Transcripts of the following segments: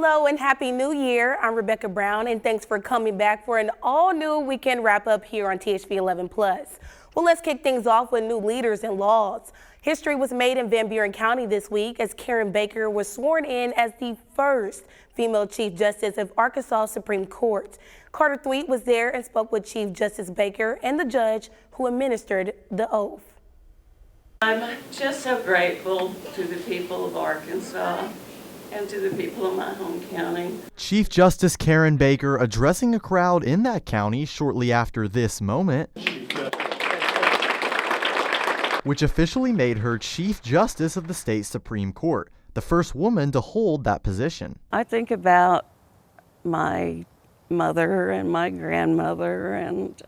Hello and Happy New Year. I'm Rebecca Brown, and thanks for coming back for an all-new weekend wrap-up here on THV11 Plus. Well, let's kick things off with new leaders and laws. History was made in Van Buren County this week as Karen Baker was sworn in as the first female Chief Justice of Arkansas Supreme Court. Carter Thweet was there and spoke with Chief Justice Baker and the judge who administered the oath. I'm just so grateful to the people of Arkansas and to the people of my home county. Chief Justice Karen Baker addressing a crowd in that county shortly after this moment, which officially made her Chief Justice of the state Supreme Court, the first woman to hold that position. I think about my mother and my grandmother and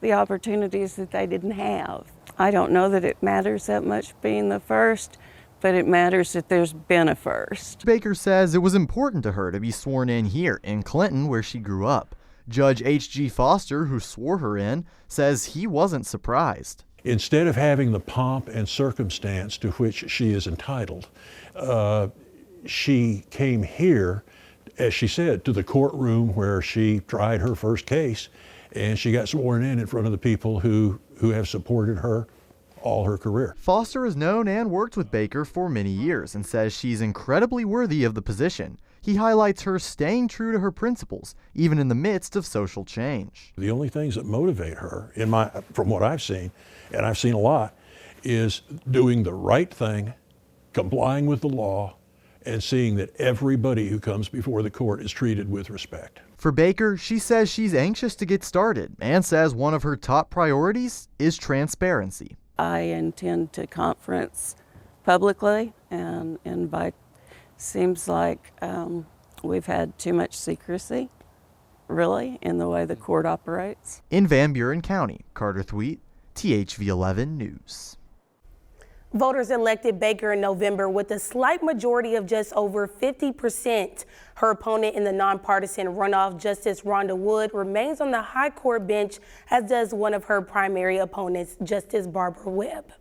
the opportunities that they didn't have. I don't know that it matters that much being the first, but it matters that there's been a first. Baker says it was important to her to be sworn in here in Clinton, where she grew up. Judge H.G. Foster, who swore her in, says he wasn't surprised. Instead of having the pomp and circumstance to which she is entitled, she came here, as she said, to the courtroom where she tried her first case, and she got sworn in front of the people who have supported her all her career. Foster has known and worked with Baker for many years and says she's incredibly worthy of the position. He highlights her staying true to her principles, even in the midst of social change. The only things that motivate her, from what I've seen, and I've seen a lot, is doing the right thing, complying with the law, and seeing that everybody who comes before the court is treated with respect. For Baker, she says she's anxious to get started and says one of her top priorities is transparency. I intend to conference publicly and invite. Seems like we've had too much secrecy, really, in the way the court operates. In Van Buren County, Carter Thweet, THV11 News. Voters elected Baker in November with a slight majority of just over 50%. Her opponent in the nonpartisan runoff, Justice Rhonda Wood, remains on the high court bench, as does one of her primary opponents, Justice Barbara Webb.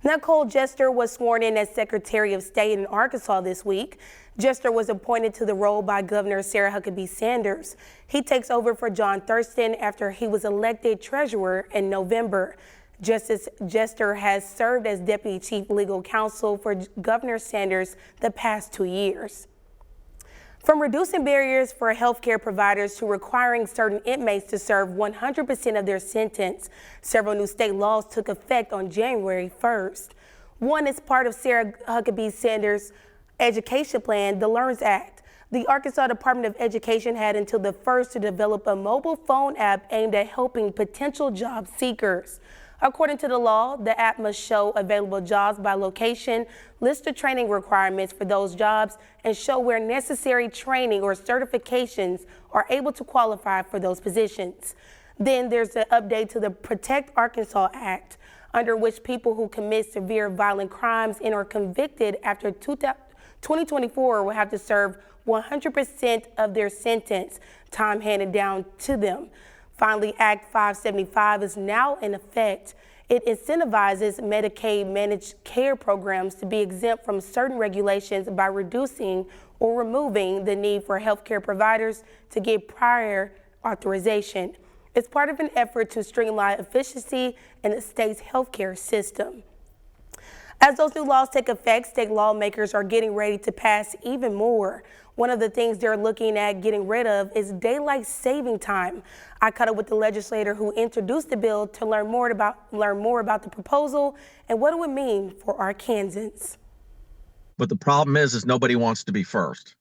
Nicole Jester was sworn in as Secretary of State in Arkansas this week. Jester was appointed to the role by Governor Sarah Huckabee Sanders. He takes over for John Thurston after he was elected treasurer in November. Justice Jester has served as Deputy Chief Legal Counsel for Governor Sanders the past 2 years. From reducing barriers for healthcare providers to requiring certain inmates to serve 100% of their sentence, several new state laws took effect on January 1st. One is part of Sarah Huckabee Sanders' education plan, the LEARNS Act. The Arkansas Department of Education had until the 1st to develop a mobile phone app aimed at helping potential job seekers. According to the law, the app must show available jobs by location, list the training requirements for those jobs, and show where necessary training or certifications are able to qualify for those positions. Then there's an update to the Protect Arkansas Act, under which people who commit severe violent crimes and are convicted after 2024 will have to serve 100% of their sentence, time handed down to them. Finally, Act 575 is now in effect. It incentivizes Medicaid managed care programs to be exempt from certain regulations by reducing or removing the need for healthcare providers to get prior authorization. It's part of an effort to streamline efficiency in the state's healthcare system. As those new laws take effect, state lawmakers are getting ready to pass even more. One of the things they're looking at getting rid of is daylight saving time. I caught up with the legislator who introduced the bill to learn more about the proposal and what it would mean for Arkansans. But the problem is nobody wants to be first,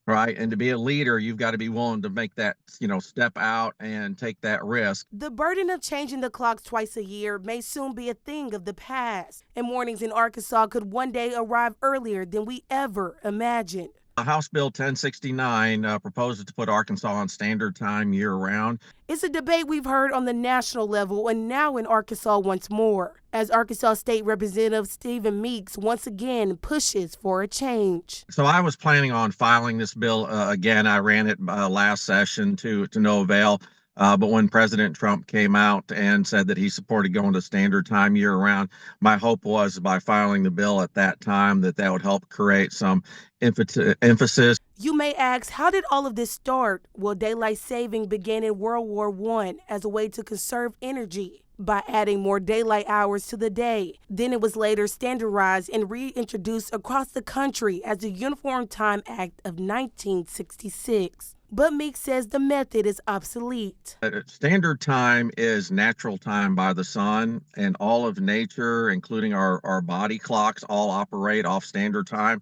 right? And to be a leader, you've got to be willing to make that, step out and take that risk. The burden of changing the clocks twice a year may soon be a thing of the past, and mornings in Arkansas could one day arrive earlier than we ever imagined. House Bill 1069 proposes to put Arkansas on standard time year-round. It's a debate we've heard on the national level and now in Arkansas once more, as Arkansas State Representative Stephen Meeks once again pushes for a change. So I was planning on filing this bill again. I ran it last session to no avail. But when President Trump came out and said that he supported going to standard time year round, my hope was by filing the bill at that time that would help create some emphasis. You may ask, how did all of this start? Well, daylight saving began in World War I as a way to conserve energy by adding more daylight hours to the day. Then it was later standardized and reintroduced across the country as the Uniform Time Act of 1966. But Meek says the method is obsolete. Standard time is natural time by the sun, and all of nature, including our body clocks, all operate off standard time,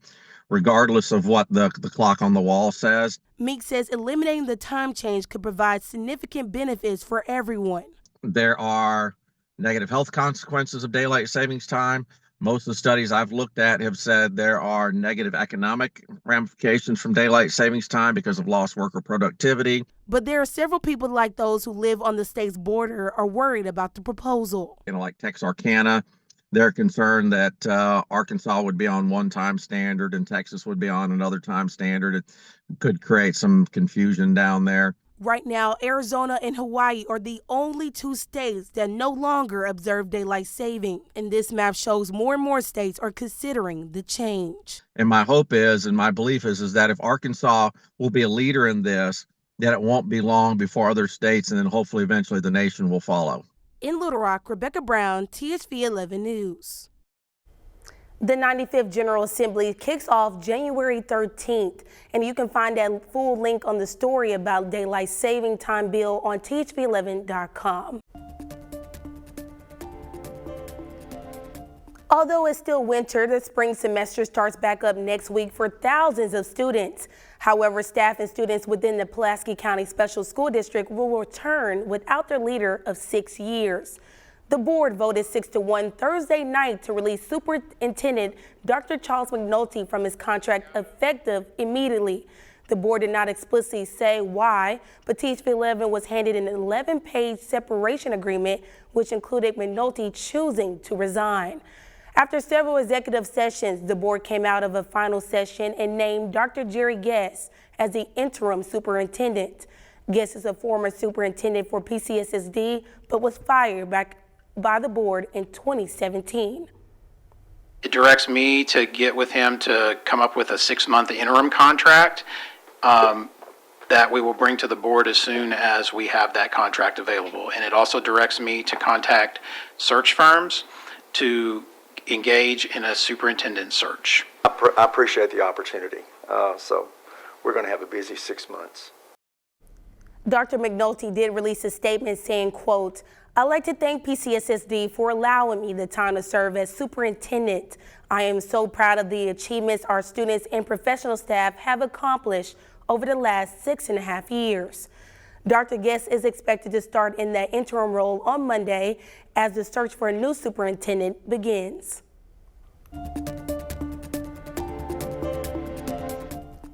regardless of what the clock on the wall says. Meek says eliminating the time change could provide significant benefits for everyone. There are negative health consequences of daylight savings time. Most of the studies I've looked at have said there are negative economic ramifications from daylight savings time because of lost worker productivity. But there are several people like those who live on the state's border are worried about the proposal. Like Texarkana, they're concerned that Arkansas would be on one time standard and Texas would be on another time standard. It could create some confusion down there. Right now, Arizona and Hawaii are the only two states that no longer observe daylight saving. And this map shows more and more states are considering the change. And my hope is, and my belief is that if Arkansas will be a leader in this, that it won't be long before other states and then hopefully eventually the nation will follow. In Little Rock, Rebecca Brown, THV11 News. The 95th General Assembly kicks off January 13th, and you can find that full link on the story about daylight saving time bill on THV11.com. Although it's still winter, the spring semester starts back up next week for thousands of students. However, staff and students within the Pulaski County Special School District will return without their leader of 6 years. The board voted 6-1 Thursday night to release Superintendent Dr. Charles McNulty from his contract effective immediately. The board did not explicitly say why, but THV11 was handed an 11-page separation agreement, which included McNulty choosing to resign. After several executive sessions, the board came out of a final session and named Dr. Jerry Guess as the interim superintendent. Guess is a former superintendent for PCSD, but was fired back by the board in 2017. It directs me to get with him to come up with a 6-month interim contract that we will bring to the board as soon as we have that contract available. And it also directs me to contact search firms to engage in a superintendent search. I appreciate the opportunity. So we're going to have a busy 6 months. Dr. McNulty did release a statement saying, quote, "I'd like to thank PCSD for allowing me the time to serve as superintendent. I am so proud of the achievements our students and professional staff have accomplished over the last 6.5 years. Dr. Guest is expected to start in that interim role on Monday as the search for a new superintendent begins.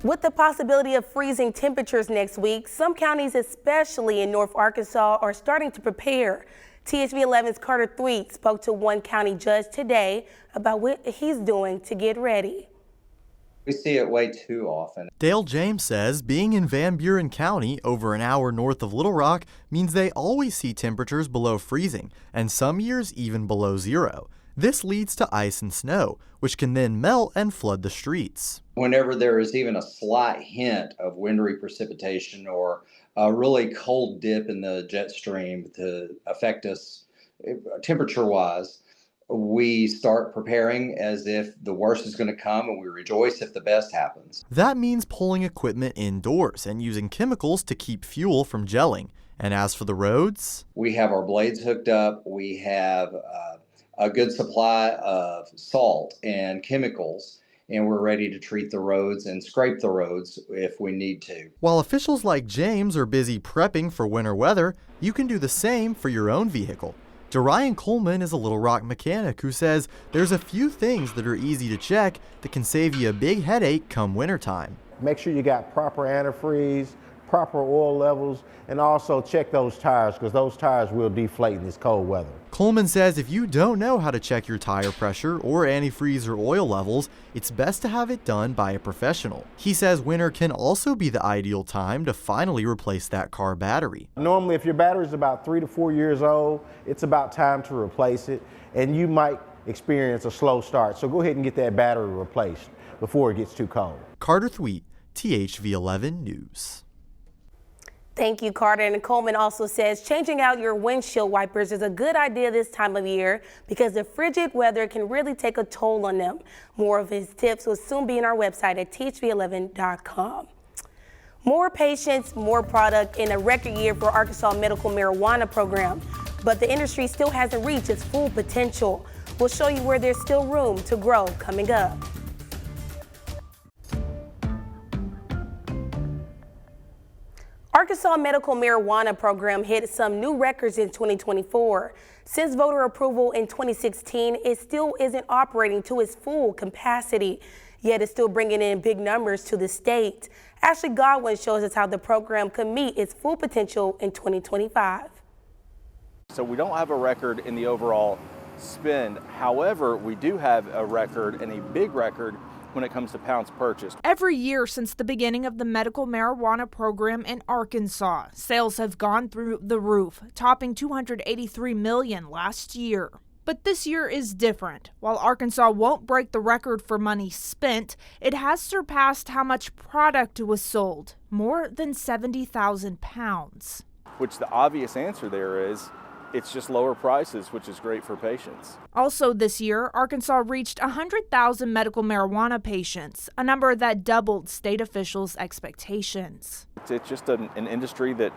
With the possibility of freezing temperatures next week, some counties, especially in North Arkansas, are starting to prepare. THV11's Carter Thweet spoke to one county judge today about what he's doing to get ready. We see it way too often. Dale James says being in Van Buren County, over an hour north of Little Rock, means they always see temperatures below freezing, and some years even below zero. This leads to ice and snow, which can then melt and flood the streets. Whenever there is even a slight hint of wintry precipitation or a really cold dip in the jet stream to affect us temperature-wise, we start preparing as if the worst is going to come, and we rejoice if the best happens. That means pulling equipment indoors and using chemicals to keep fuel from gelling. And as for the roads? We have our blades hooked up. We have a good supply of salt and chemicals, and we're ready to treat the roads and scrape the roads if we need to. While officials like James are busy prepping for winter weather, you can do the same for your own vehicle. Darian Coleman is a Little Rock mechanic who says there's a few things that are easy to check that can save you a big headache come wintertime. Make sure you got proper antifreeze, proper oil levels, and also check those tires because those tires will deflate in this cold weather. Coleman says if you don't know how to check your tire pressure or antifreeze or oil levels, it's best to have it done by a professional. He says winter can also be the ideal time to finally replace that car battery. Normally, if your battery is about 3 to 4 years old, it's about time to replace it, and you might experience a slow start. So go ahead and get that battery replaced before it gets too cold. Carter Thweet, THV11 News. Thank you, Carter. And Coleman also says changing out your windshield wipers is a good idea this time of year because the frigid weather can really take a toll on them. More of his tips will soon be on our website at THV11.com. More patients, more product, in a record year for Arkansas medical marijuana program. But the industry still hasn't reached its full potential. We'll show you where there's still room to grow coming up. Arkansas medical marijuana program hit some new records in 2024. Since voter approval in 2016, it still isn't operating to its full capacity, yet it's still bringing in big numbers to the state. Ashley Godwin shows us how the program could meet its full potential in 2025. So we don't have a record in the overall spend. However, we do have a record, and a big record, when it comes to pounds purchased. Every year since the beginning of the medical marijuana program in Arkansas, sales have gone through the roof, topping $283 million last year. But this year is different. While Arkansas won't break the record for money spent, it has surpassed how much product was sold, more than 70,000 pounds. Which the obvious answer there is, it's just lower prices, which is great for patients. Also this year, Arkansas reached 100,000 medical marijuana patients, a number that doubled state officials' expectations. It's just an industry that,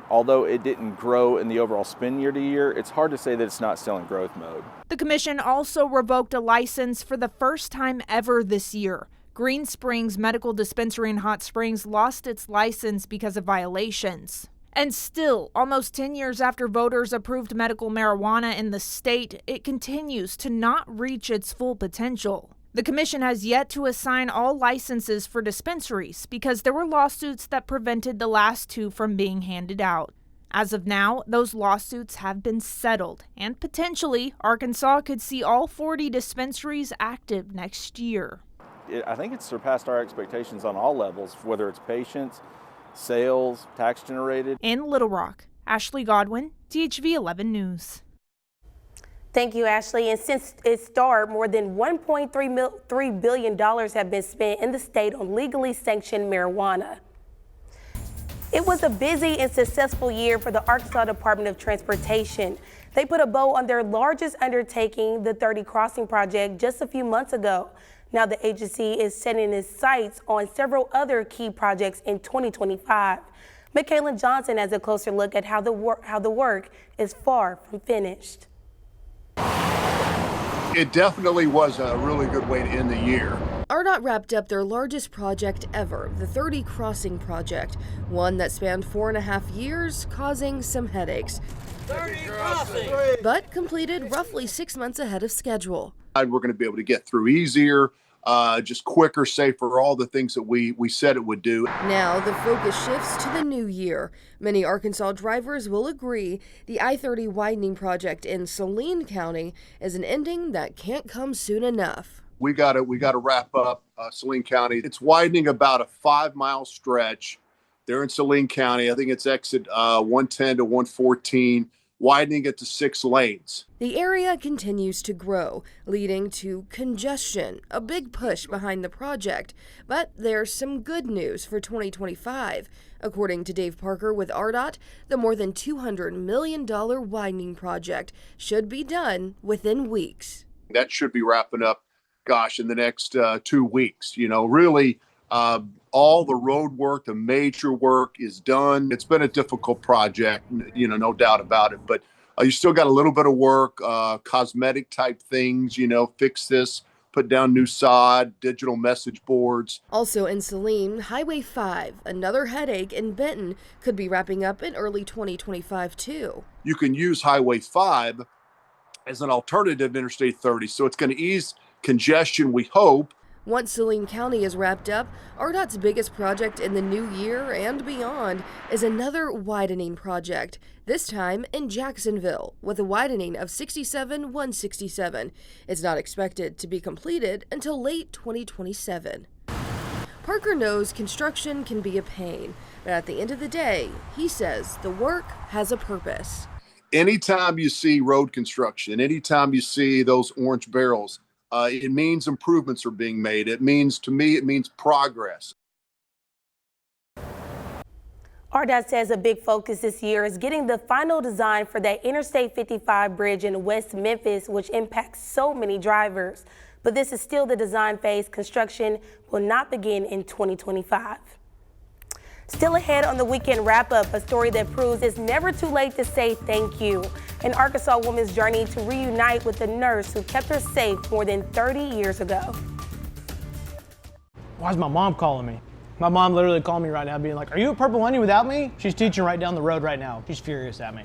although it didn't grow in the overall spend year to year, it's hard to say that it's not still in growth mode. The commission also revoked a license for the first time ever this year. Green Springs Medical Dispensary in Hot Springs lost its license because of violations. And still, almost 10 years after voters approved medical marijuana in the state, it continues to not reach its full potential. The commission has yet to assign all licenses for dispensaries because there were lawsuits that prevented the last two from being handed out. As of now, those lawsuits have been settled, and potentially, Arkansas could see all 40 dispensaries active next year. I think it's surpassed our expectations on all levels, whether it's patients, sales, tax generated. In Little Rock, Ashley Godwin, THV11 News. Thank you, Ashley. And since its start, more than $1.3 billion have been spent in the state on legally sanctioned marijuana. It was a busy and successful year for the Arkansas Department of Transportation. They put a bow on their largest undertaking, the 30 Crossing Project, just a few months ago. Now the agency is setting its sights on several other key projects in 2025. Michaela Johnson has a closer look at how the work is far from finished. It definitely was a really good way to end the year. ARDOT wrapped up their largest project ever, the 30 Crossing Project, one that spanned 4.5 years, causing some headaches. 30 Crossing! But completed roughly 6 months ahead of schedule. We're going to be able to get through easier, just quicker, safer, all the things that we said it would do. Now the focus shifts to the new year. Many Arkansas drivers will agree the I-30 widening project in Saline County is an ending that can't come soon enough. We got to wrap up Saline County. It's widening about a 5-mile stretch there in Saline County. I think it's exit 110 to 114. Widening it to 6 lanes. The area continues to grow, leading to congestion, a big push behind the project. But there's some good news for 2025. According to Dave Parker with ARDOT, the more than $200 million widening project should be done within weeks. That should be wrapping up, in the next 2 weeks. Really, all the road work, the major work is done. It's been a difficult project, no doubt about it. But you still got a little bit of work, cosmetic type things, fix this, put down new sod, digital message boards. Also in Saline, Highway 5, another headache in Benton, could be wrapping up in early 2025 too. You can use Highway 5 as an alternative to Interstate 30, so it's going to ease congestion, we hope. Once Saline County is wrapped up, ARDOT's biggest project in the new year and beyond is another widening project, this time in Jacksonville, with a widening of 67-167. It's not expected to be completed until late 2027. Parker knows construction can be a pain, but at the end of the day, he says the work has a purpose. Anytime you see road construction, anytime you see those orange barrels, it means improvements are being made. It means progress. ARDOT says a big focus this year is getting the final design for that Interstate 55 bridge in West Memphis, which impacts so many drivers. But this is still the design phase. Construction will not begin in 2025. Still ahead on the weekend wrap-up, a story that proves it's never too late to say thank you. An Arkansas woman's journey to reunite with a nurse who kept her safe more than 30 years ago. Why is my mom calling me? My mom literally called me right now being like, "Are you at Purple Onion without me?" She's teaching right down the road right now. She's furious at me.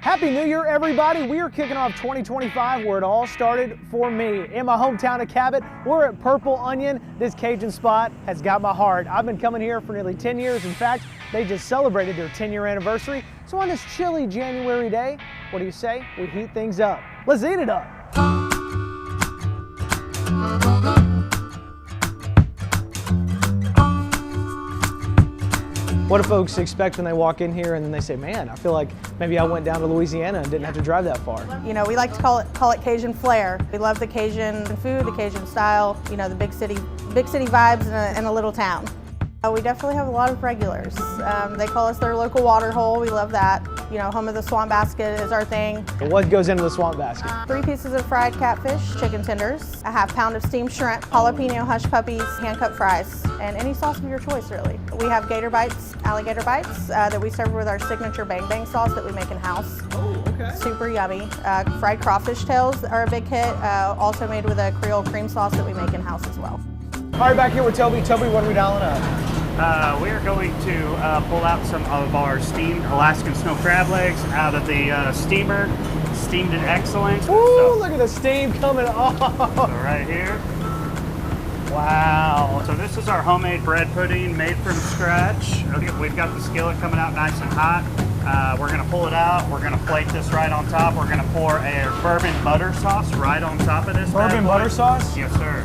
Happy New Year, everybody. We are kicking off 2025 where it all started for me. In my hometown of Cabot, we're at Purple Onion. This Cajun spot has got my heart. I've been coming here for nearly 10 years. In fact, they just celebrated their 10-year anniversary. So on this chilly January day, what do you say? We heat things up. Let's eat it up. What do folks expect when they walk in here and then they say, "Man, I feel like maybe I went down to Louisiana and didn't have to drive that far"? You know, we like to call it Cajun flair. We love the Cajun food, the Cajun style, you know, the big city vibes in a little town. We definitely have a lot of regulars. They call us their local water hole. We love that. You know, home of the swamp basket is our thing. What goes into the swamp basket? 3 pieces of fried catfish, chicken tenders, a ½ pound of steamed shrimp, jalapeno hush puppies, hand-cut fries, and any sauce of your choice, really. We have gator bites, alligator bites, that we serve with our signature bang bang sauce that we make in-house. Oh, okay. Super yummy. Fried crawfish tails are a big hit, also made with a Creole cream sauce that we make in-house as well. All right, back here with Toby. Toby, what are we dialing up? We are going to pull out some of our steamed Alaskan snow crab legs out of the steamer, steamed in excellence. Ooh, look at the steam coming off. So right here. Wow. So this is our homemade bread pudding made from scratch. Okay, we've got the skillet coming out nice and hot. We're gonna pull it out. We're gonna plate this right on top. We're gonna pour a bourbon butter sauce right on top of this. Bourbon butter sauce? Yes, sir.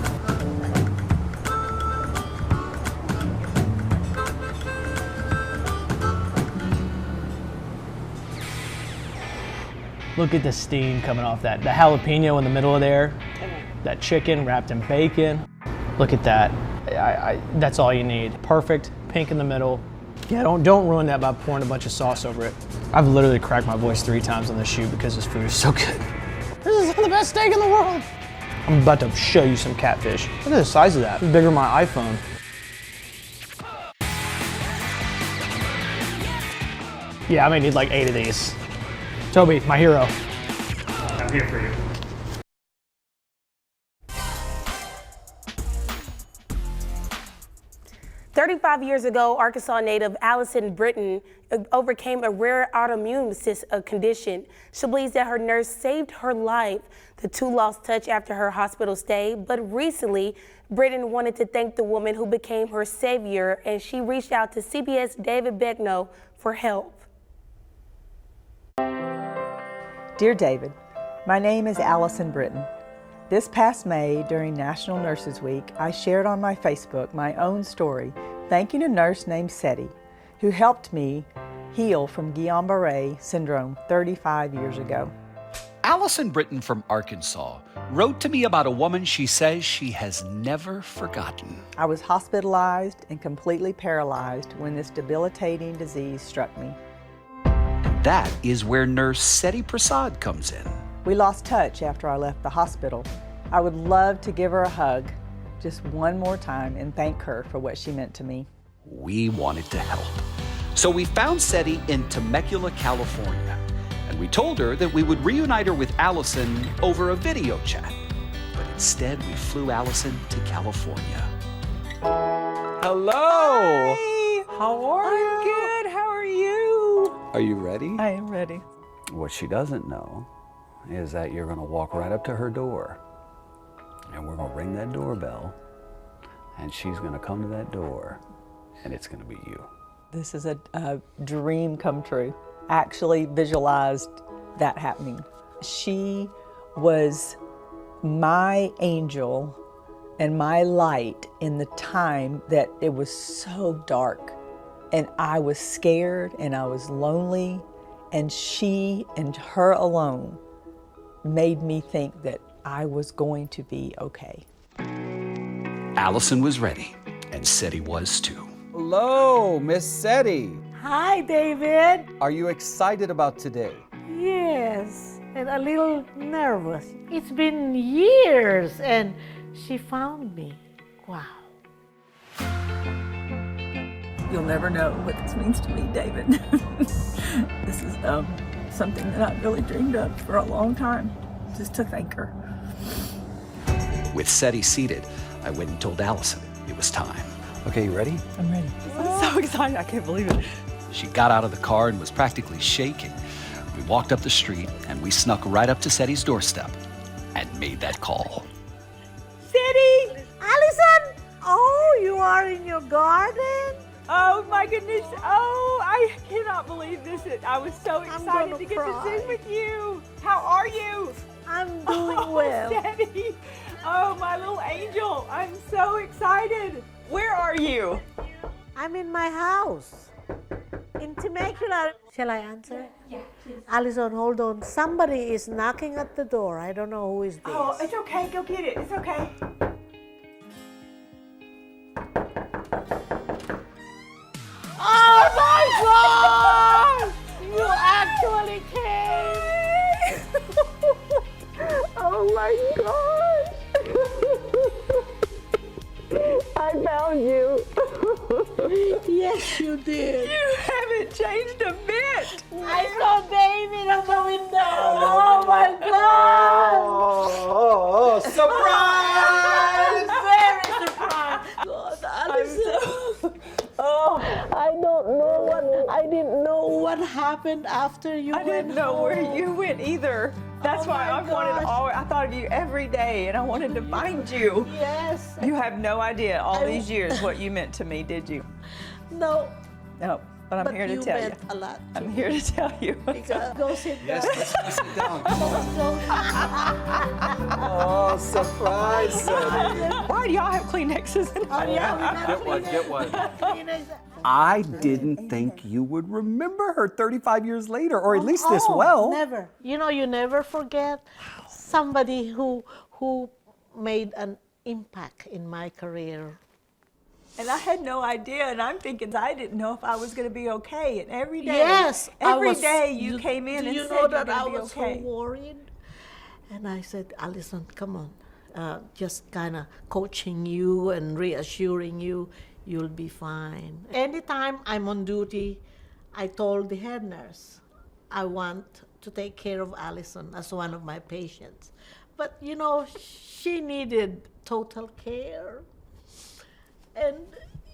Look at the steam coming off that. The jalapeno in the middle of there. That chicken wrapped in bacon. Look at that. That's all you need. Perfect, pink in the middle. Yeah, don't ruin that by pouring a bunch of sauce over it. I've literally cracked my voice 3 times on this shoot because this food is so good. This is the best steak in the world. I'm about to show you some catfish. Look at the size of that. It's bigger than my iPhone. Yeah, I may need like 8 of these. Toby, my hero. I'm here for you. "35 years ago, Arkansas native Allison Britain overcame a rare autoimmune condition. She believes that her nurse saved her life. The two lost touch after her hospital stay, but recently, Britain wanted to thank the woman who became her savior, and she reached out to CBS David Beckno for help. Dear David, my name is Allison Britain. This past May, during National Nurses Week, I shared on my Facebook my own story, thanking a nurse named Seti, who helped me heal from Guillain-Barré syndrome 35 years ago. Allison Britain from Arkansas wrote to me about a woman she says she has never forgotten. I was hospitalized and completely paralyzed when this debilitating disease struck me. That is where nurse Seti Prasad comes in. We lost touch after I left the hospital. I would love to give her a hug just one more time and thank her for what she meant to me. We wanted to help. So we found Seti in Temecula, California, and we told her that we would reunite her with Allison over a video chat. But instead, we flew Allison to California. Hello! Hi. How are you? I'm good. How are you? Are you ready? I am ready. What she doesn't know is that you're going to walk right up to her door. and we're gonna ring that doorbell, and she's gonna come to that door, and it's gonna be you. This is a dream come true. I actually visualized that happening. She was my angel and my light in the time that it was so dark. And I was scared and I was lonely, and she and her alone made me think that I was going to be okay. Allison was ready, and SETI was too. Hello, Miss SETI. Hi, David. Are you excited about today? Yes, and a little nervous. It's been years, and she found me. Wow. You'll never know what this means to me, David. This is something that I've really dreamed of for a long time, just to thank her. With SETI seated, I went and told Allison it was time. Okay, you ready? I'm ready. I'm so excited, I can't believe it. She got out of the car and was practically shaking. We walked up the street and we snuck right up to SETI's doorstep and made that call. SETI! Allison! Oh, you are in your garden? Oh my goodness, oh, I cannot believe this. I was so excited to get to sing with you. How are you? I'm doing well. SETI. Oh, my little angel, I'm so excited. Where are you? I'm in my house. In Temecula. Shall I answer? Yeah, please. Allison, hold on. Somebody is knocking at the door. I don't know who is this. Oh, it's okay. Go get it. It's okay. Oh my God! You actually came! Oh my gosh! I found you. Yes, you did. You haven't changed a bit. I saw David on the window. Oh my God! Oh, surprise! Very surprised. God, Allison. I didn't know what happened after you went I didn't know home. where you went either. That's why I thought of you every day, and I wanted to find you. Yes. You have no idea all these years what you meant to me, did you? No. No, but I'm here to tell you. meant a lot. I'm here to tell you. Go sit down. Yes, let's sit down. Go. Oh, surprise, SETI. Why do y'all have Kleenexes? Oh, yeah, we Get one. Kleenex. I didn't think you would remember her 35 years later, or at least this Oh, well. Never. You know, you never forget somebody who made an impact in my career. And I had no idea, and I'm thinking I didn't know if I was going to be okay. And every day, Yes, every day you came in and you said know you're that going I to be was okay. so worried, and I said, Allison, come on, just kind of coaching you and reassuring you, you'll be fine. Anytime I'm on duty, I told the head nurse, I want to take care of Allison as one of my patients. But you know, she needed total care. And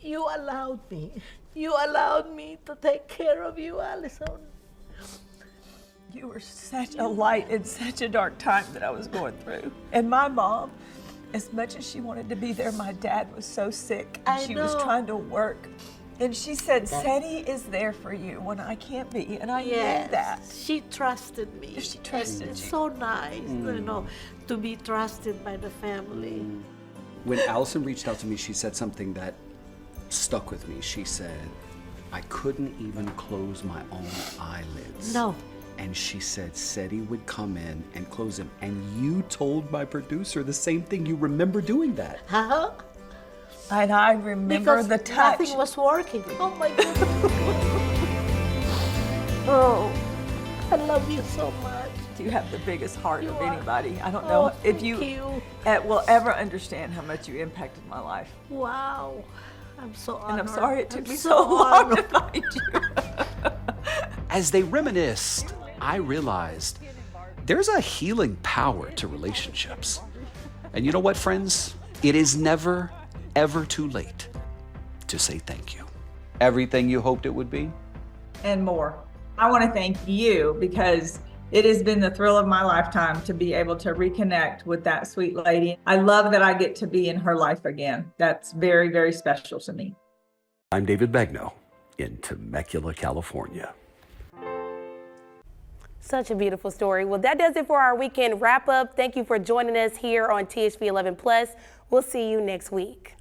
you allowed me. You allowed me to take care of you, Allison. You were such a light in such a dark time that I was going through. And my mom, as much as she wanted to be there, my dad was so sick and she was trying to work. And she said, SETI is there for you when I can't be. And I knew that. She trusted me. She trusted you. It's so nice, you know, to be trusted by the family. When Allison reached out to me, she said something that stuck with me. She said, I couldn't even close my own eyelids. No. And she said SETI would come in and close them. And you told my producer the same thing. You remember doing that. Huh? And I remember Because the touch. nothing was working. Oh my goodness. Oh, I love you so much. You have the biggest heart of anybody. I don't Oh, know if thank you. will ever understand how much you impacted my life. Wow. I'm so honored. And I'm sorry it took I'm me so long honored. to find you. As they reminisced, I realized there's a healing power to relationships. And you know what, friends? It is never, ever too late to say thank you. Everything you hoped it would be? And more. I want to thank you because It has been the thrill of my lifetime to be able to reconnect with that sweet lady. I love that I get to be in her life again. That's very, very special to me. I'm David Begnaud in Temecula, California. Such a beautiful story. Well, that does it for our weekend wrap up. Thank you for joining us here on THV11 Plus. We'll see you next week.